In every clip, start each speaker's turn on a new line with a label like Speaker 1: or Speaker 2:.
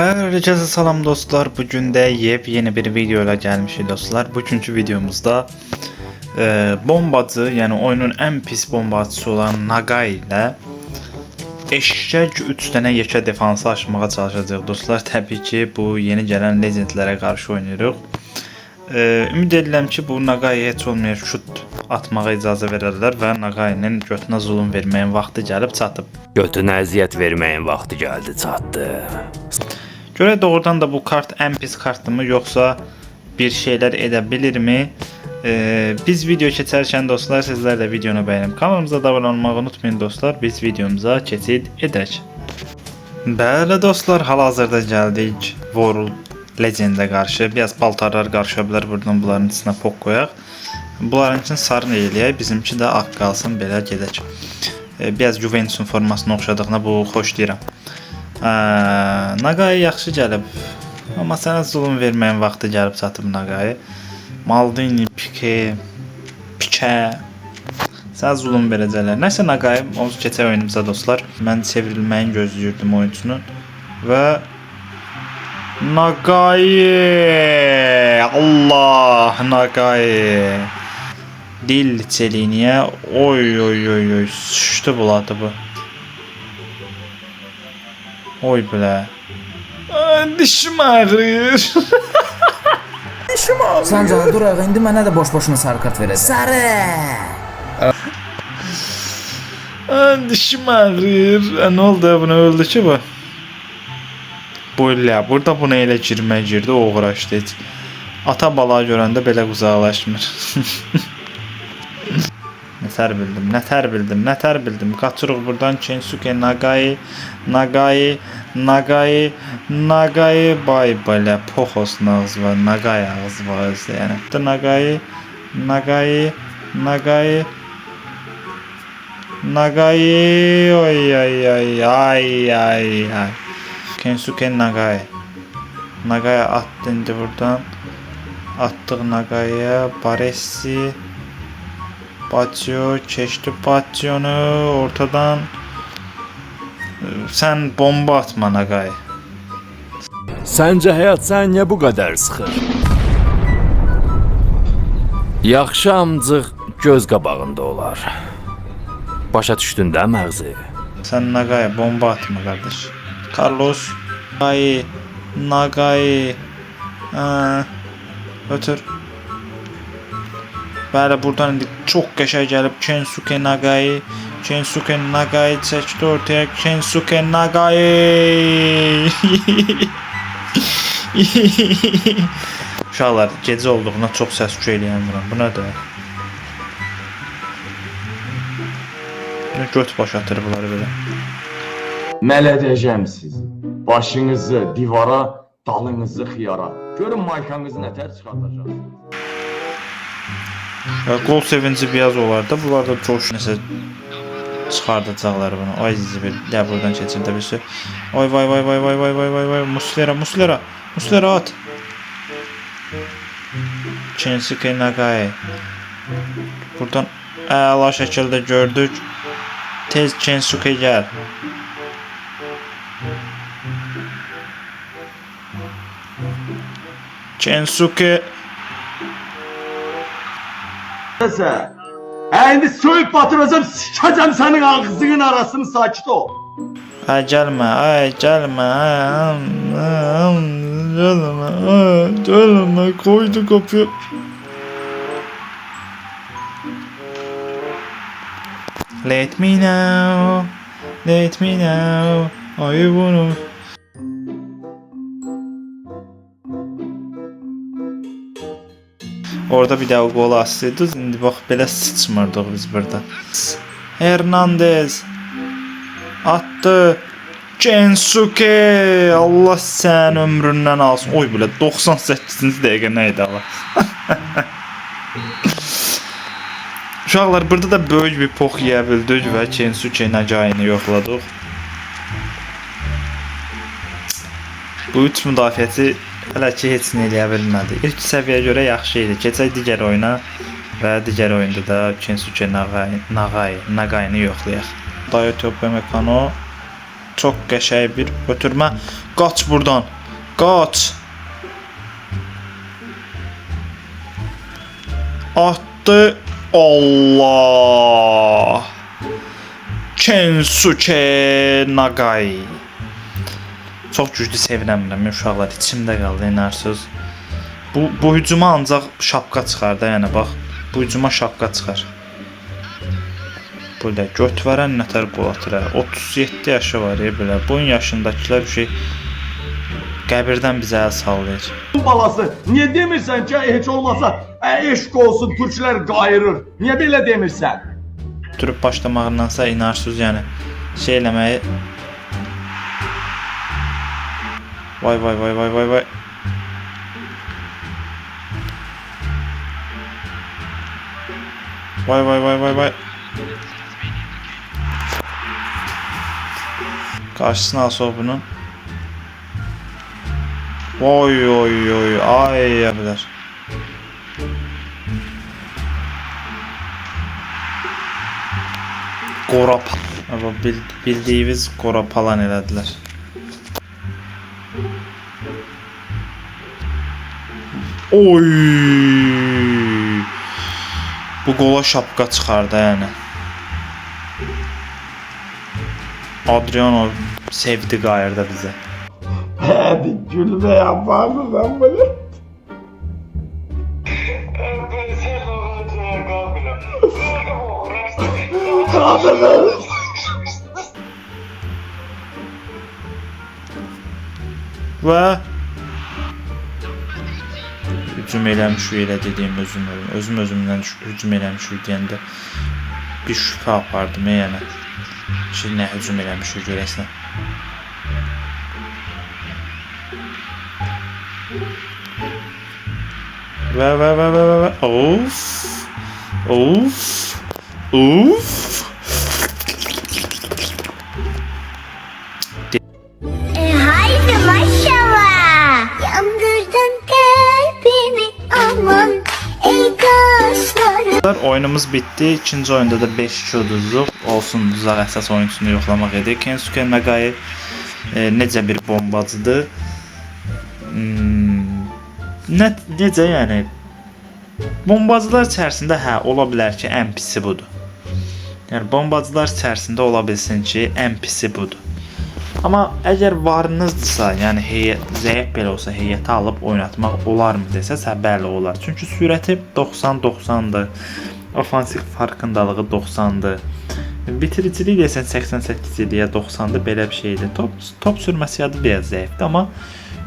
Speaker 1: Herkese selam dostlar. Bugün de yepyeni bir video ile gelmişiz dostlar. Bugünkü videomuzda bombacı, yani oyunun en pis bombacısı olan Nagai ile eşek 3 tane yekə defansı aşmağa çalışacağıq dostlar. Təbii ki bu yeni gələn legendlərə qarşı oynayırıq. Ümid edirəm ki bu Nagai'yə heç olmayan şut atmağa icazə verərlər və Nagai'nin götünə zulm verməyin vaxtı gəlib çatıb.
Speaker 2: Götünə əziyyət verməyin vaxtı gəldi, çatdı.
Speaker 1: Görək doğrudan da bu kart en pis kartımı yoksa bir şeyler edebilirmi? Biz video keçərkən dostlar sizler de videonu beğenip kanalımıza da abone olmayı unutmayın dostlar. Biz videomuza keçid edək. Bəli dostlar, hal-hazırda gəldik World Legend'e qarşı. Biraz paltarlar qarışa bilər, buradan bunların içine pok qoyaq. Bunların için sarı eləyək, bizimki də ağ qalsın, belə gedək. Biraz Juventus'un formasına oxşadığına bu xoş deyirəm. Nagai yaxşı gəlib, amma sənə zulm verməyin vaxtı gəlib çatıb Nagai. Maldini, Pique, sənə zulm verəcəklər. Nəsə Nagai, onu keçək oyunumuza dostlar. Mən çevrilməyin gözləyirdim oyunçunun və Nagai, Allah, Nagai. Dil çeliniyə, oy, sıçdı buladı bu. Oy bile. Dişim ağrır. Dişim ağrır.
Speaker 3: Sancar dur ağa, indi mənə də boş-boşuna sarı kart verəcək. Sarı!
Speaker 1: Dişim ağrır. Nə oldu? Buna öldü ki bu? Böyle. Burada buna elə girdi, o uğraşdı heç. Ata bala görəndə belə uzaqlaşmır. Nətər bildim. Qaçırıq buradan. Kensuke, Nagai, bay belə poxos ağız var, Nagai ağız var özdə yəni. Nagai, ay. Kensuke, Nagai attı indi buradan. Attık Nagai'ye, Baresi, Patio, keçdi Pation'u ortadan. Sen bomba atma Nagai.
Speaker 2: Səncə həyat sən niyə bu qədər sıxır? Yaxşı amcıq göz qabağında olar. Başa düşdün də məğzi?
Speaker 1: Sen Nagai bomba atma kardeş. Carlos, Nagai. Ötür. Bəli, buradan indi çox qəşəng gəlib Kensuke Nagai çəkdi ortaya. Kensuke Nagai. Uşaqlar, gecə olduğuna çox səs eləyəmirəm. Bu nədir? Göt baş atır bunları belə.
Speaker 4: Məl edəcəm sizi. Başınızı divara, dalınızı xiyara. Görün maykanızı nətər çıxardacaq.
Speaker 1: Gol sevinci biraz olar da, bunlar da coş nəsə çıxardacaqlar bunu. Ay zibil, ya buradan keçir də bir şey. Ay vay, Muslera at. Kensuke Nagai. Buradan əla şəkildə gördük. Tez Kensuke gəl. Kensuke.
Speaker 4: İndi söyüb batıracağım, sikəcəm sənin ağzının arasını, sakit ol.
Speaker 1: Ay gəlmə. Gəlmə, koydu kapıyı. Let me know. Ay bunu. Orada bir daha gol asıyorduk. Şimdi bak belə sıçmırdıq biz burada. Hernandez attı. Kensuke, Allah sen ömründən alsın. Oy belə 98-ci dəqiqə nə idi Allah. Uşaqlar, burada da böyük bir pox yeyə bildik və Kensuke Nagai'ni yoxladıq. Bu üç müdafiəçi hələ ki heç nə eləyə bilmədi. İlk səviyyəyə görə yaxşı idi. Keçək digər oyuna və digər oyunda da Kensuke Nagai'ni yoxlayaq. Dayo Topamecano Çok qəşəng bir ötürmə. Qaç buradan. Qaç. Attı. Allah. Kensuke Nagai. Çox güclü sevinəmirəm uşaqlar. İçimdə qaldı inarsız. Bu hücuma ancaq şapka çıxar da, yəni bax. Bu hücuma şapka çıxar. Belə göt verən nətər qol atır. 37 yaşı var belə. Bunun yaşındakılar bir şey qəbirdən bizə əl sallayır.
Speaker 4: balası. Niye demirsen ki hiç olmasa eşk olsun Türkler gayırır. Niye böyle demirsen?
Speaker 1: Türüb başlamağındansa inarsız, yəni şey eləməyi. Vay vay vay vay vay vay. Vay vay vay vay vay. Karşısına alsa bunun. Oy oy oy ay yapılar. Qorap. Ama bildiğimiz qorapalan elədilər. Oy. Bu qola şapka çıxardı yəni. Adriano sevdi qayırda bizə.
Speaker 4: Hadi gülme yapardı ben böyle.
Speaker 1: Və hücum eləmiş elə dediyim özümdən hücum eləmiş deyəndə bir şübhə apardım yəni. Şimdi nə hücum eləmiş görəsən. Və of. Of. Of.
Speaker 5: Haydi maşallah. Yandırdın kalbimi aman ey kaşlarım.
Speaker 1: Oyunumuz bitdi. İkinci oyunda da 5-2 uduzduq. Olsun, uzaq əsas oyunçusunu yoxlamaq idi. Kensuke Nagai necə bir bombacıdır. Necə yəni bombacılar içərisində ola bilər ki, ən pisi budur. Yəni bombacılar içərisində ola bilsin ki, ən pisi budur. Amma əgər varınızdırsa, yəni zəif belə olsa heyəti alıb oynatmaq olarmı desəsə, bəli olar. Çünki sürəti 90-90'dır. Ofansif farkındalığı 90'dır. Bitiricilik desən 88 ilə 90'dır, belə bir şeydir. Top sürməsi yadı biraz zəifdir, amma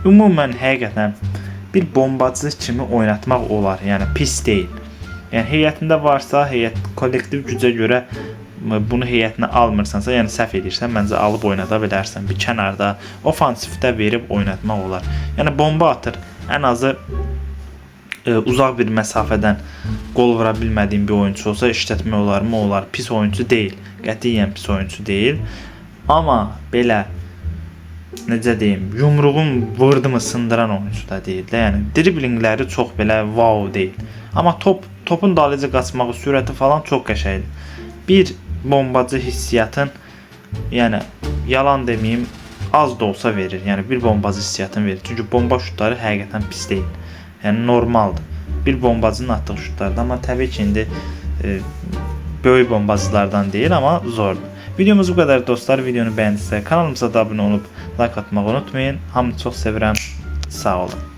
Speaker 1: ümumən həqiqətən bir bombacı kimi oynatmaq olar. Yəni pis deyil. Yəni heyətində varsa, heyət kollektiv gücə görə bunu heyətinə almırsansa, yəni səhv edirsən, məncə alıb oynada bilərsən. Bir kənarda ofansifdə verib oynatmaq olar. Yəni bomba atır. Ən azı uzaq bir məsafədən qol vura bilmədiyin bir oyuncu olsa işlətmək olarmı? Olar. Pis oyuncu deyil. Qətiyyən pis oyuncu deyil. Amma belə necə deyim, yumruğun vurdımı sındıran oyuncu da deyil də. Yəni driblingləri çox belə wow deyil. Amma topun dalıca qaçmağı, sürəti falan çox qəşəngdir. Bir bombacı hissiyatın, yəni yalan deməyim, az da olsa verir. Yəni bir bombacı hissiyatını verir. Çünki bomba şutları həqiqətən pis deyil. Yəni normaldır. Bir bombacının atdığı şutlardır, amma təbii ki indi böyük bombacılardan deyil, amma zordur. Videomuz bu qədər dostlar. Videonu bəyəndinizsə kanalımıza da abunə olub like atmağı unutmayın. Hamını çox sevirəm. Sağ olun.